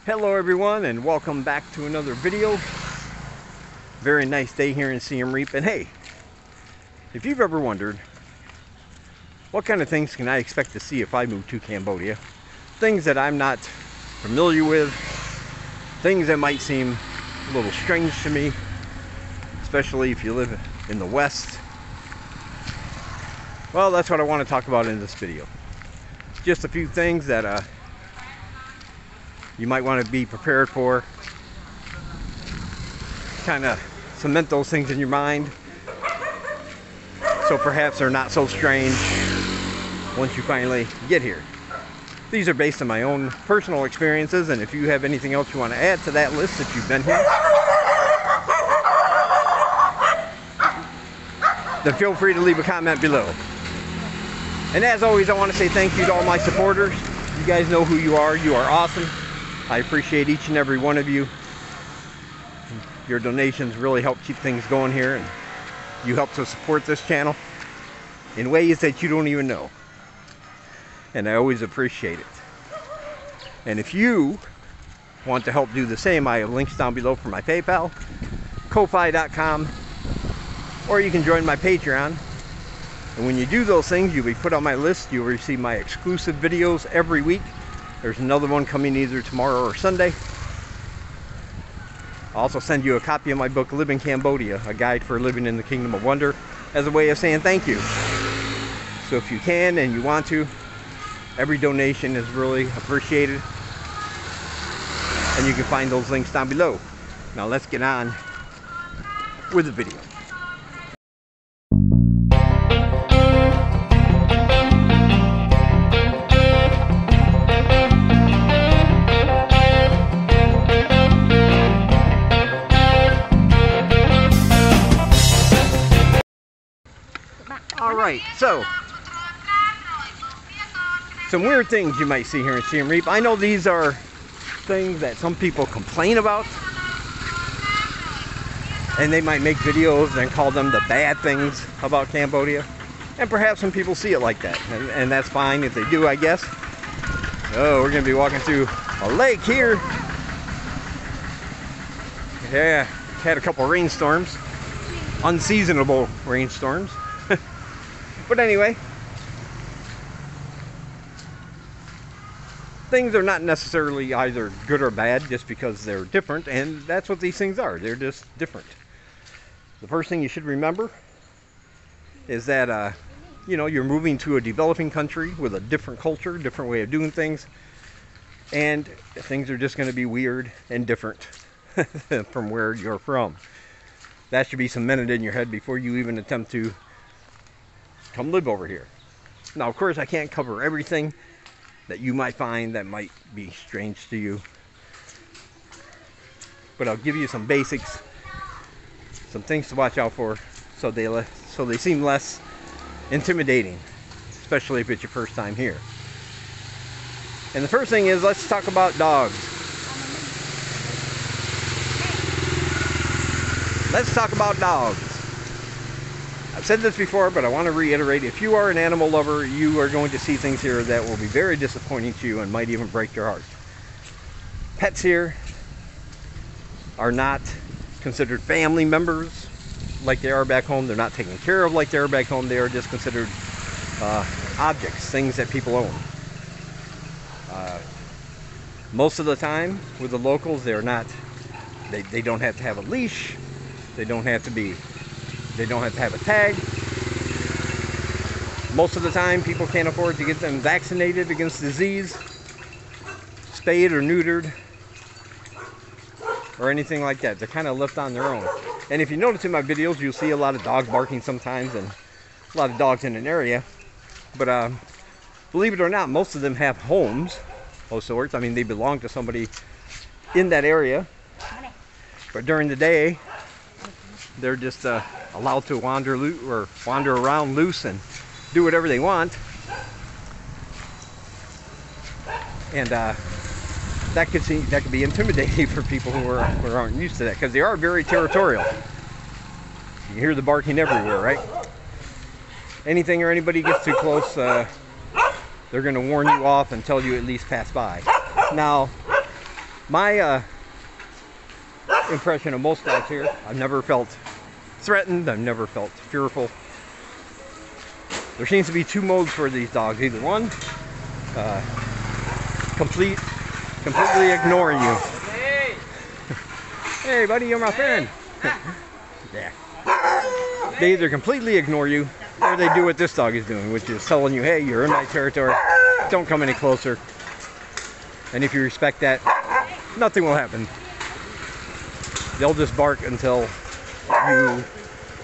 Hello everyone, and welcome back to another video. Very nice day here in Siem Reap. And hey, if you've ever wondered what kind of things can I expect to see if I move to Cambodia, things that I'm not familiar with, things that might seem a little strange to me, especially if you live in the West, well, that's what I want to talk about in this video. Just a few things that you might want to be prepared for. Kind of cement those things in your mind, so perhaps they're not so strange once you finally get here. These are based on my own personal experiences, and if you have anything else you want to add to that list that you've been here, then feel free to leave a comment below. And as always, I want to say thank you to all my supporters. You guys know who you are. You are awesome. I appreciate each and every one of you. Your donations really help keep things going here, and you help to support this channel in ways that you don't even know. And I always appreciate it. And if you want to help do the same, I have links down below for my PayPal, Ko-Fi.com, or you can join my Patreon. And when you do those things, you'll be put on my list. You'll receive my exclusive videos every week. There's another one coming either tomorrow or Sunday. I'll also send you a copy of my book, Living Cambodia, a guide for living in the Kingdom of Wonder, as a way of saying thank you. So if you can and you want to, every donation is really appreciated. And you can find those links down below. Now let's get on with the video. Alright, so some weird things you might see here in Siem Reap. I know these are things that some people complain about, and they might make videos and call them the bad things about Cambodia, and perhaps some people see it like that, and that's fine if they do, I guess. Oh, we're gonna be walking through a lake here. Yeah, had a couple rainstorms, unseasonable rainstorms. But anyway, things are not necessarily either good or bad just because they're different, and that's what these things are. They're just different. The first thing you should remember is that you know, you're moving to a developing country with a different culture, different way of doing things, and things are just going to be weird and different from where you're from. That should be cemented in your head before you even attempt to come live over here. Now, of course, I can't cover everything that you might find that might be strange to you, but I'll give you some basics, some things to watch out for, so they seem less intimidating, especially if it's your first time here. And the first thing is, let's talk about dogs. Let's talk about dogs. I've said this before, but I want to reiterate, if you are an animal lover, you are going to see things here that will be very disappointing to you and might even break your heart. Pets here are not considered family members like they are back home. They're not taken care of like they are back home. They are just considered objects, things that people own. Most of the time with the locals, they're not, they don't have to have a leash. They don't have to have a tag. Most of the time, people can't afford to get them vaccinated against disease, spayed or neutered, or anything like that. They're kind of left on their own. And if you notice in my videos, you'll see a lot of dogs barking sometimes, and a lot of dogs in an area. But believe it or not, most of them have homes of sorts. I mean, they belong to somebody in that area. But during the day, they're just allowed to wander around loose and do whatever they want. And that could be intimidating for people who aren't used to that, because they are very territorial. You hear the barking everywhere, right? Anything or anybody gets too close, they're going to warn you off and tell you at least pass by. Now, My impression of most dogs here, I've never felt threatened, I've never felt fearful. There seems to be two modes for these dogs. Either one, completely ignoring you. Hey buddy, you're my friend. Yeah. They either completely ignore you, or they do what this dog is doing, which is telling you, hey, you're in my territory, don't come any closer. And if you respect that, nothing will happen. They'll just bark until you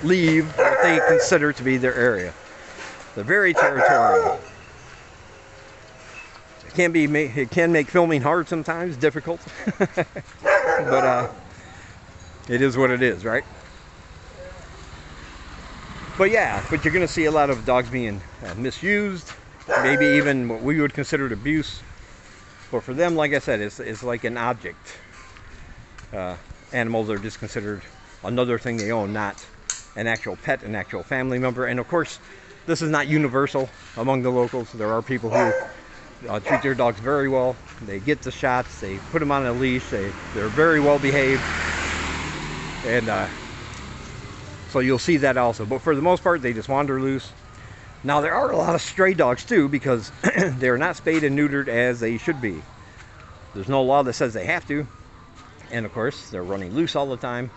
leave what they consider to be their area. They're very territorial. It can make filming hard sometimes, difficult. But it is what it is, right? But yeah, but you're going to see a lot of dogs being misused, maybe even what we would consider abuse. But for them, like I said, it's like an object. Animals are just considered another thing they own, not an actual pet, an actual family member. And of course, this is not universal among the locals. There are people who treat their dogs very well. They get the shots, they put them on a leash, they're very well behaved. And so you'll see that also. But for the most part, they just wander loose. Now, there are a lot of stray dogs too, because they're not spayed and neutered as they should be. There's no law that says they have to. And of course, they're running loose all the time.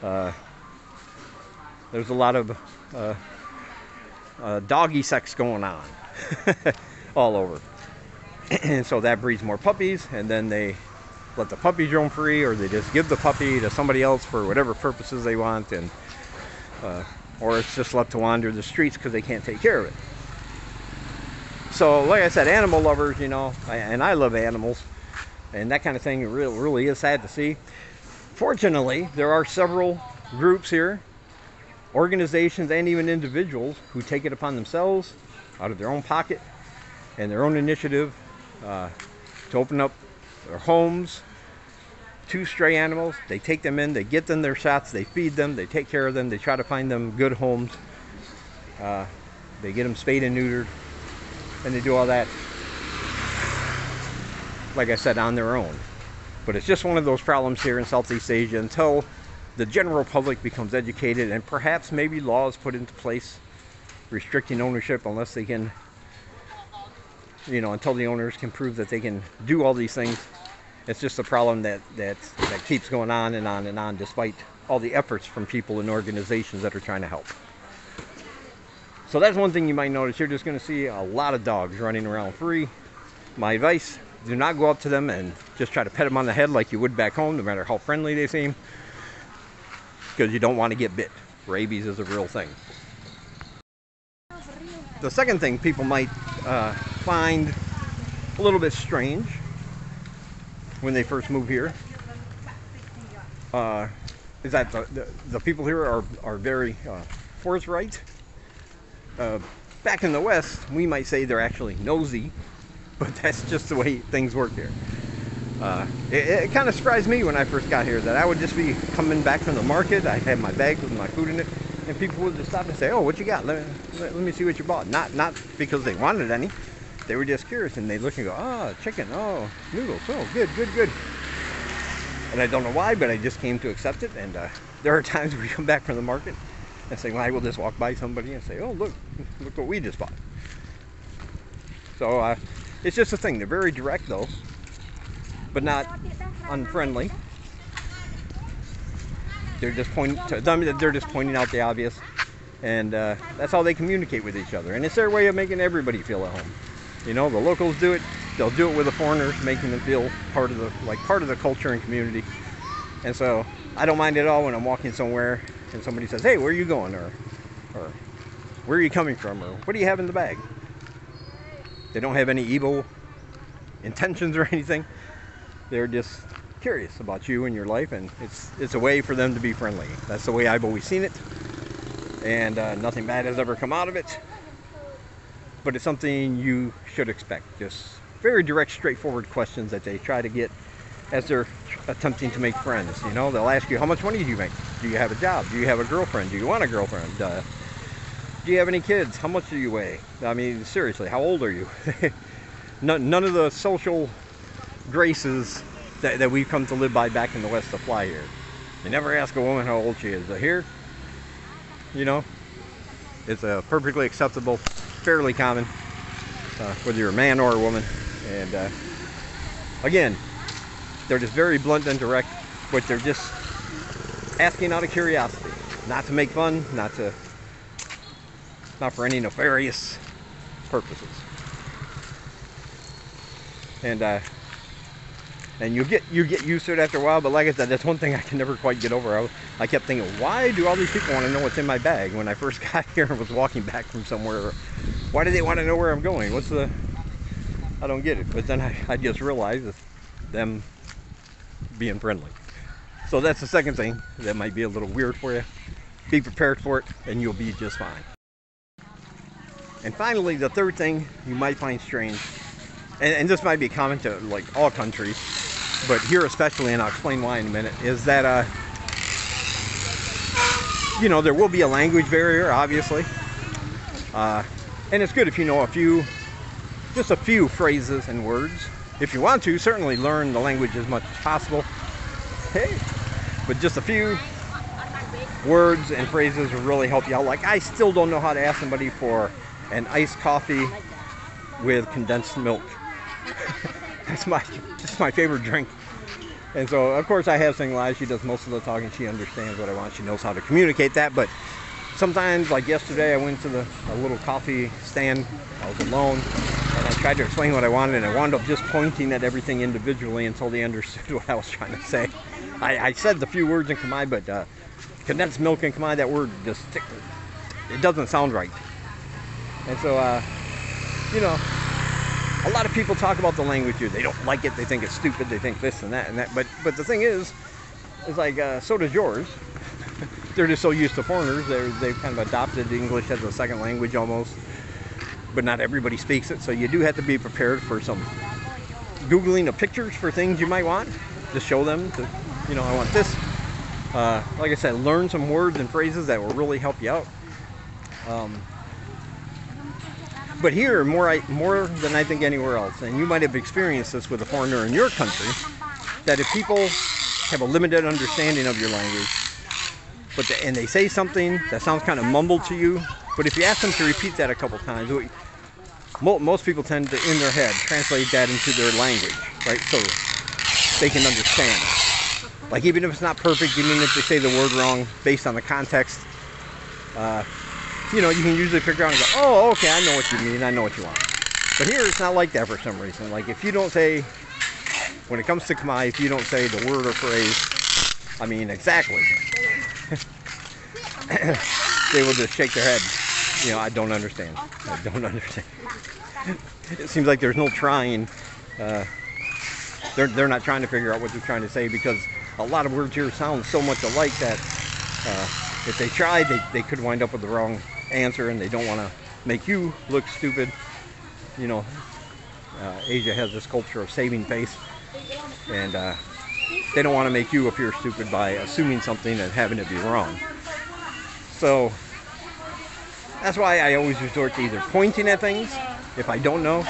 There's a lot of doggy sex going on all over. And so that breeds more puppies, and then they let the puppies roam free, or they just give the puppy to somebody else for whatever purposes they want, and or it's just left to wander the streets because they can't take care of it. So like I said, animal lovers, you know, and I love animals, and that kind of thing really is sad to see. Fortunately, there are several groups here, organizations, and even individuals who take it upon themselves, out of their own pocket and their own initiative, to open up their homes to stray animals. They take them in, they get them their shots, they feed them, they take care of them, they try to find them good homes. They get them spayed and neutered, and they do all that, like I said, on their own. But it's just one of those problems here in Southeast Asia until the general public becomes educated, and perhaps maybe laws put into place restricting ownership, unless they can, you know, until the owners can prove that they can do all these things. It's just a problem that keeps going on and on and on, despite all the efforts from people and organizations that are trying to help. So that's one thing you might notice. You're just going to see a lot of dogs running around free. My advice, do not go up to them and just try to pet them on the head like you would back home, no matter how friendly they seem, because you don't want to get bit. Rabies is a real thing. The second thing people might find a little bit strange when they first move here is that the people here are very forthright. Back in the West, we might say they're actually nosy, but that's just the way things work here. It kind of surprised me when I first got here that I would just be coming back from the market. I had my bag with my food in it, and people would just stop and say, "Oh, what you got? Let me see what you bought." Not because they wanted any. They were just curious, and they'd look and go, "Oh, chicken, oh, noodles, oh, good. And I don't know why, but I just came to accept it. And there are times we come back from the market and say, well, I will just walk by somebody and say, oh, look what we just bought. So it's just a thing. They're very direct, though, but not unfriendly. They're just pointing out the obvious, and that's how they communicate with each other. And it's their way of making everybody feel at home. You know, the locals do it. They'll do it with the foreigners, making them feel part of the culture and community. And so I don't mind at all when I'm walking somewhere and somebody says, "Hey, where are you going?" or "Where are you coming from?" or "What do you have in the bag?" They don't have any evil intentions or anything. They're just curious about you and your life, and it's a way for them to be friendly. That's the way I've always seen it, and nothing bad has ever come out of it. But it's something you should expect. Just very direct, straightforward questions that they try to get as they're attempting to make friends. You know, they'll ask you, how much money do you make? Do you have a job? Do you have a girlfriend? Do you want a girlfriend? Do you have any kids? How much do you weigh? I mean, seriously, how old are you? None of the social graces that we've come to live by back in the West apply here. You never ask a woman how old she is. Here, you know, it's a perfectly acceptable, fairly common, whether you're a man or a woman. And again, they're just very blunt and direct, but they're just asking out of curiosity, not to make fun, not for any nefarious purposes. And you get used to it after a while, but like I said, that's one thing I can never quite get over. I kept thinking, why do all these people want to know what's in my bag when I first got here and was walking back from somewhere? Why do they want to know where I'm going? I don't get it. But then I just realized it's them being friendly. So that's the second thing that might be a little weird for you. Be prepared for it and you'll be just fine. And finally, the third thing you might find strange, and this might be common to like all countries, but here especially, and I'll explain why in a minute, is that you know, there will be a language barrier, obviously, and it's good if you know just a few phrases and words. If you want to, certainly learn the language as much as possible. Hey, but just a few words and phrases will really help you out. Like, I still don't know how to ask somebody for an iced coffee with condensed milk. That's my favorite drink. And so, of course, I have Singlai. She does most of the talking. She understands what I want. She knows how to communicate that. But sometimes, like yesterday, I went to a little coffee stand. I was alone, and I tried to explain what I wanted, and I wound up just pointing at everything individually until they understood what I was trying to say. I said the few words in Khmer, but condensed milk in Khmer, that word just it doesn't sound right. And so, you know, a lot of people talk about the language here. They don't like it. They think it's stupid. They think this and that and that. But the thing is like, so does yours. They're just so used to foreigners. They've kind of adopted English as a second language almost. But not everybody speaks it. So you do have to be prepared for some Googling of pictures for things you might want. Just show them, you know, I want this. Like I said, learn some words and phrases that will really help you out. But here, more than I think anywhere else, and you might have experienced this with a foreigner in your country, that if people have a limited understanding of your language, and they say something that sounds kind of mumbled to you, but if you ask them to repeat that a couple times, most people tend to, in their head, translate that into their language, right? So they can understand it. Like, even if it's not perfect, even if they say the word wrong based on the context, you know, you can usually figure out and go, oh, okay, I know what you mean, I know what you want. But here, it's not like that for some reason. Like, if you don't say, when it comes to Khmer, if you don't say the word or phrase, I mean, exactly, they will just shake their head. You know, I don't understand. I don't understand. It seems like there's no trying. They're not trying to figure out what they're trying to say, because a lot of words here sound so much alike that if they tried, they could wind up with the wrong answer, and they don't want to make you look stupid. You know, Asia has this culture of saving face, and they don't want to make you appear stupid by assuming something and having it be wrong. So that's why I always resort to either pointing at things if I don't know,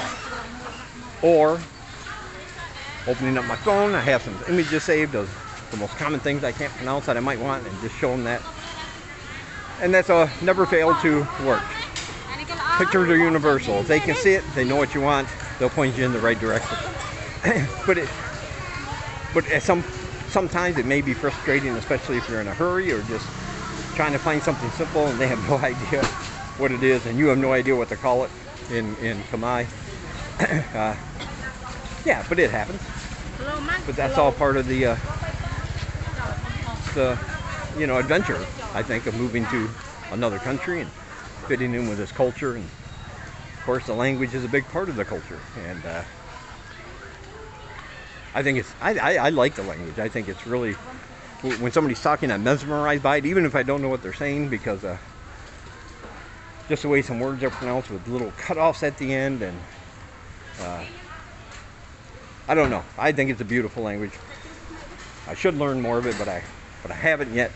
or opening up my phone. I have some images saved of the most common things I can't pronounce that I might want, and just show them that. And that's never failed to work. Pictures are universal. If they can see it, they know what you want, they'll point you in the right direction. but sometimes it may be frustrating, especially if you're in a hurry or just trying to find something simple and they have no idea what it is, and you have no idea what to call it in Khmer. Yeah, but it happens. But that's all part of the you know, adventure, I think, of moving to another country and fitting in with this culture. And of course, the language is a big part of the culture. And I think I like the language. I think it's really, when somebody's talking, I'm mesmerized by it, even if I don't know what they're saying, because just the way some words are pronounced with little cutoffs at the end, and I don't know. I think it's a beautiful language. I should learn more of it, but I haven't yet.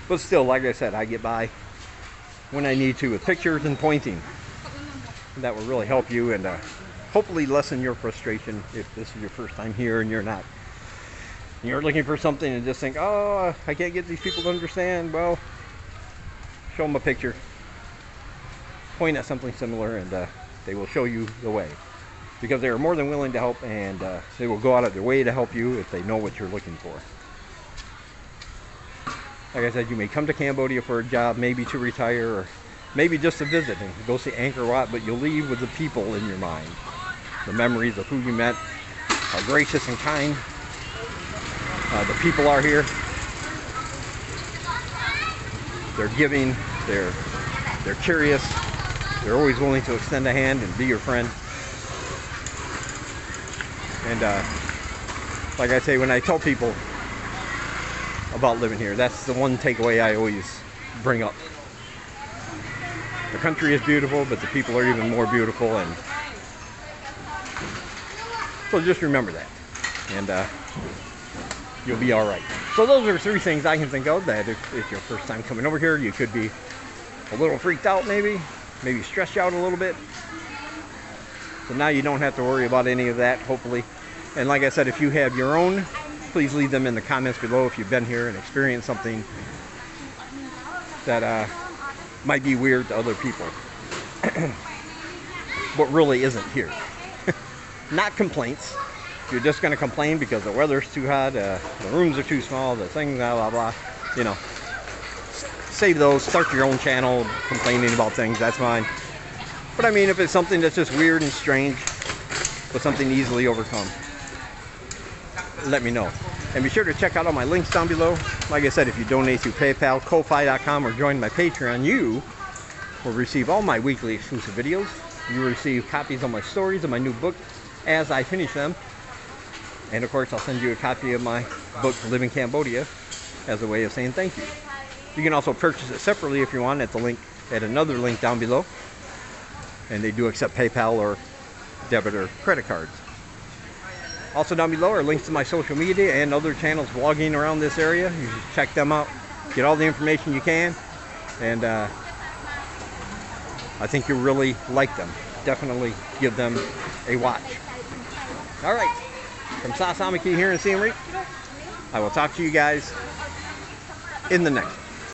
But still, like I said, I get by when I need to with pictures and pointing. And that will really help you, and hopefully lessen your frustration if this is your first time here and you're not and you're looking for something and just think, oh, I can't get these people to understand, well, show them a picture, point at something similar, and they will show you the way. Because they are more than willing to help, and they will go out of their way to help you if they know what you're looking for. Like I said, you may come to Cambodia for a job, maybe to retire, or maybe just to visit and go see Angkor Wat, but you'll leave with the people in your mind. The memories of who you met, how gracious and kind the people are here. They're giving, they're curious, they're always willing to extend a hand and be your friend. And like I say, when I tell people about living here, that's the one takeaway I always bring up. The country is beautiful, but the people are even more beautiful, and so just remember that, and you'll be all right. So those are 3 things I can think of that if it's your first time coming over here, you could be a little freaked out, maybe stressed out a little bit. So now you don't have to worry about any of that, hopefully. And like I said, if you have your own, please leave them in the comments below if you've been here and experienced something that might be weird to other people, but really isn't here. Not complaints. If you're just going to complain because the weather's too hot, the rooms are too small, the things, blah, blah, blah, you know, save those, start your own channel complaining about things, that's fine. But I mean, if it's something that's just weird and strange, but something easily overcome, let me know. And be sure to check out all my links down below. Like I said, if you donate through PayPal, Ko-Fi.com, or join my Patreon, you will receive all my weekly exclusive videos. You will receive copies of my stories of my new book as I finish them. And of course, I'll send you a copy of my book, Live in Cambodia, as a way of saying thank you. You can also purchase it separately if you want at the link, at another link down below. And they do accept PayPal or debit or credit cards. Also down below are links to my social media and other channels vlogging around this area. You should check them out, get all the information you can, and I think you'll really like them. Definitely give them a watch. All right, from Sasamaki here in Siem Reap, I will talk to you guys in the next one.